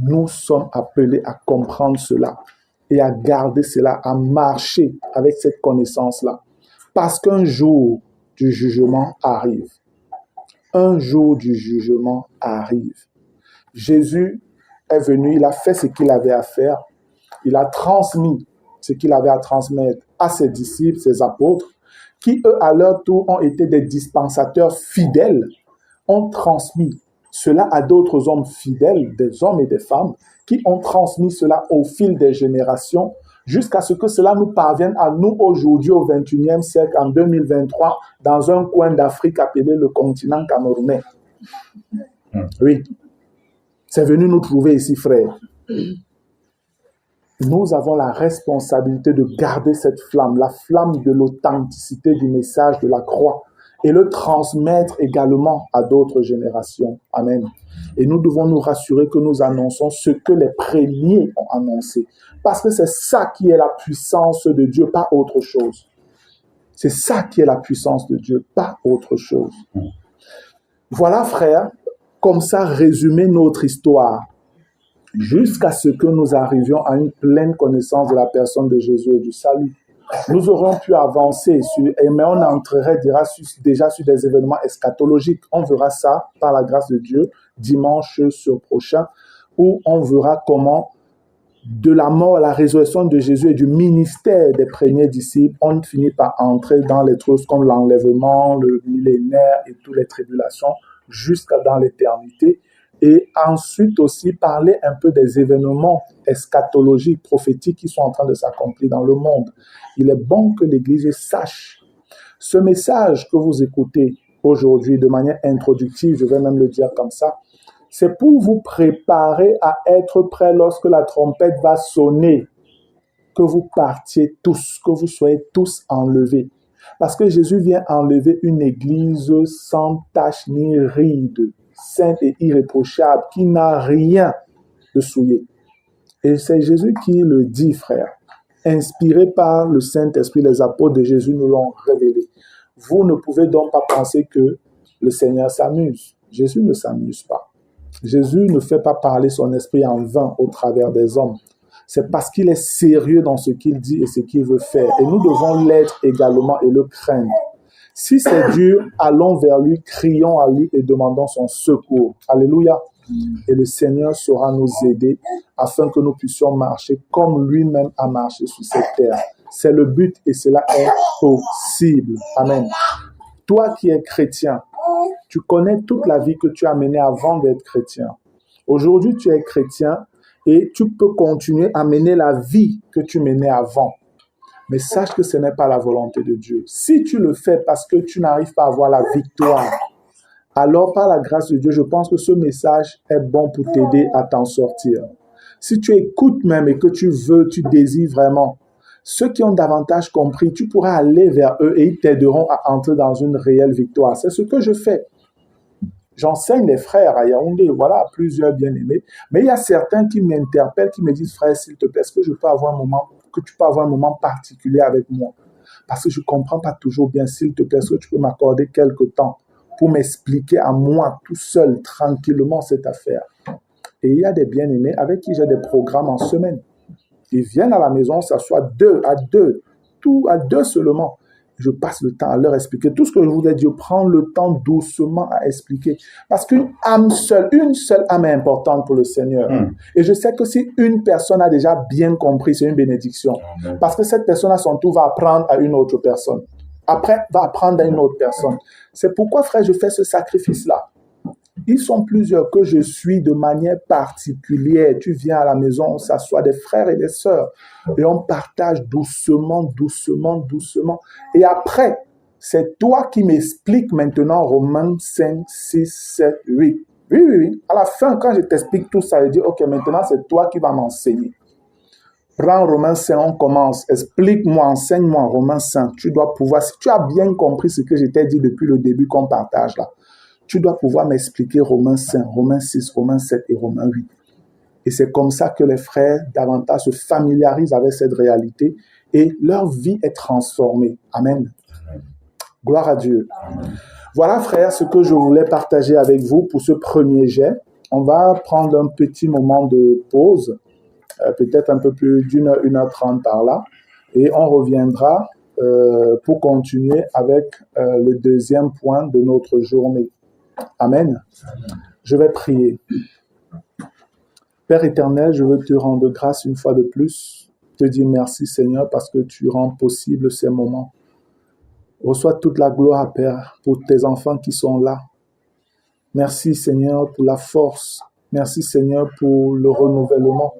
Nous sommes appelés à comprendre cela et à garder cela, à marcher avec cette connaissance-là. Parce qu'un jour du jugement arrive. Un jour du jugement arrive. Jésus est venu, il a fait ce qu'il avait à faire. Il a transmis ce qu'il avait à transmettre à ses disciples, ses apôtres, qui eux, à leur tour, ont été des dispensateurs fidèles, ont transmis cela à d'autres hommes fidèles, des hommes et des femmes, qui ont transmis cela au fil des générations, jusqu'à ce que cela nous parvienne à nous aujourd'hui, au XXIe siècle, en 2023, dans un coin d'Afrique appelé le continent camerounais. Oui, c'est venu nous trouver ici, frères. Nous avons la responsabilité de garder cette flamme, la flamme de l'authenticité du message de la croix, et le transmettre également à d'autres générations. Amen. Et nous devons nous rassurer que nous annonçons ce que les premiers ont annoncé. Parce que c'est ça qui est la puissance de Dieu, pas autre chose. C'est ça qui est la puissance de Dieu, pas autre chose. Voilà, frères, comme ça, résumer notre histoire, jusqu'à ce que nous arrivions à une pleine connaissance de la personne de Jésus et du salut. Nous aurions pu avancer, mais on entrerait déjà sur des événements eschatologiques. On verra ça, par la grâce de Dieu, dimanche prochain, où on verra comment, de la mort à la résurrection de Jésus et du ministère des premiers disciples, on finit par entrer dans les choses comme l'enlèvement, le millénaire et toutes les tribulations, jusqu'à dans l'éternité. Et ensuite aussi parler un peu des événements eschatologiques, prophétiques qui sont en train de s'accomplir dans le monde. Il est bon que l'Église sache. Ce message que vous écoutez aujourd'hui de manière introductive, je vais même le dire comme ça, c'est pour vous préparer à être prêts lorsque la trompette va sonner, que vous partiez tous, que vous soyez tous enlevés. Parce que Jésus vient enlever une Église sans tache ni ride, sainte et irréprochable, qui n'a rien de souillé. Et c'est Jésus qui le dit, frère. Inspiré par le Saint-Esprit, les apôtres de Jésus nous l'ont révélé. Vous ne pouvez donc pas penser que le Seigneur s'amuse. Jésus ne s'amuse pas. Jésus ne fait pas parler son esprit en vain au travers des hommes. C'est parce qu'il est sérieux dans ce qu'il dit et ce qu'il veut faire. Et nous devons l'être également et le craindre. Si c'est dur, allons vers lui, crions à lui et demandons son secours. Alléluia. Et le Seigneur saura nous aider afin que nous puissions marcher comme lui-même a marché sur cette terre. C'est le but et cela est possible. Amen. Toi qui es chrétien, tu connais toute la vie que tu as menée avant d'être chrétien. Aujourd'hui, tu es chrétien et tu peux continuer à mener la vie que tu menais avant. Mais sache que ce n'est pas la volonté de Dieu. Si tu le fais parce que tu n'arrives pas à avoir la victoire, alors par la grâce de Dieu, je pense que ce message est bon pour t'aider à t'en sortir. Si tu écoutes même et que tu désires vraiment, ceux qui ont davantage compris, tu pourras aller vers eux et ils t'aideront à entrer dans une réelle victoire. C'est ce que je fais. J'enseigne les frères à Yaoundé, voilà, plusieurs bien-aimés. Mais il y a certains qui m'interpellent, qui me disent, frère, s'il te plaît, est-ce que tu peux avoir un moment particulier avec moi? Parce que je ne comprends pas toujours bien, s'il te plaît, est-ce que tu peux m'accorder quelque temps pour m'expliquer à moi, tout seul, tranquillement, cette affaire? Et il y a des bien-aimés avec qui j'ai des programmes en semaine. Ils viennent à la maison, on s'assoit à deux seulement. Je passe le temps à leur expliquer tout ce que je vous ai dit. Je prends le temps doucement à expliquer. Parce qu'une seule âme est importante pour le Seigneur. Et je sais que si une personne a déjà bien compris, c'est une bénédiction. Parce que cette personne à son tour va apprendre à une autre personne. Après, va apprendre à une autre personne. C'est pourquoi, frère, je fais ce sacrifice-là. Ils sont plusieurs que je suis de manière particulière. Tu viens à la maison, on s'assoit, des frères et des sœurs, et on partage doucement. Et après, c'est toi qui m'expliques maintenant Romains 5, 6, 7, 8. Oui. À la fin, quand je t'explique tout ça, je dis, ok, maintenant c'est toi qui vas m'enseigner. Prends Romains 5, on commence. Explique-moi, enseigne-moi Romains 5. Tu dois pouvoir, si tu as bien compris ce que je t'ai dit depuis le début qu'on partage là, tu dois pouvoir m'expliquer Romains 5, Romains 6, Romains 7 et Romains 8. Et c'est comme ça que les frères davantage se familiarisent avec cette réalité et leur vie est transformée. Amen. Gloire à Dieu. Amen. Voilà, frères, ce que je voulais partager avec vous pour ce premier jet. On va prendre un petit moment de pause, peut-être un peu plus d'1 heure 30 par là, et on reviendra pour continuer avec le deuxième point de notre journée. Amen. Je vais prier. Père éternel, je veux te rendre grâce une fois de plus, te dire merci Seigneur parce que tu rends possible ces moments. Reçois toute la gloire, Père, pour tes enfants qui sont là. Merci Seigneur pour la force. Merci Seigneur pour le renouvellement.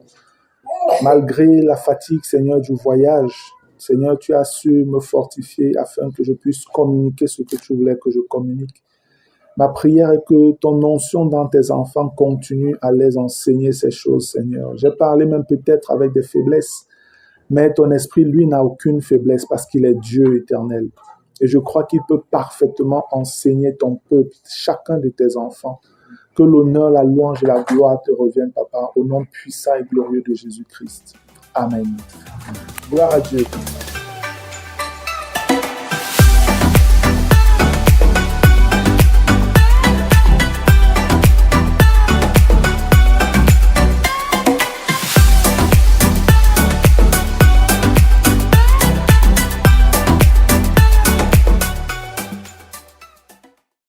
Malgré la fatigue, Seigneur, du voyage, Seigneur, tu as su me fortifier afin que je puisse communiquer ce que tu voulais que je communique. Ma prière est que ton onction dans tes enfants continue à les enseigner ces choses, Seigneur. J'ai parlé même peut-être avec des faiblesses, mais ton esprit, lui, n'a aucune faiblesse parce qu'il est Dieu éternel. Et je crois qu'il peut parfaitement enseigner ton peuple, chacun de tes enfants. Que l'honneur, la louange et la gloire te reviennent, Papa, au nom puissant et glorieux de Jésus-Christ. Amen. Gloire à Dieu.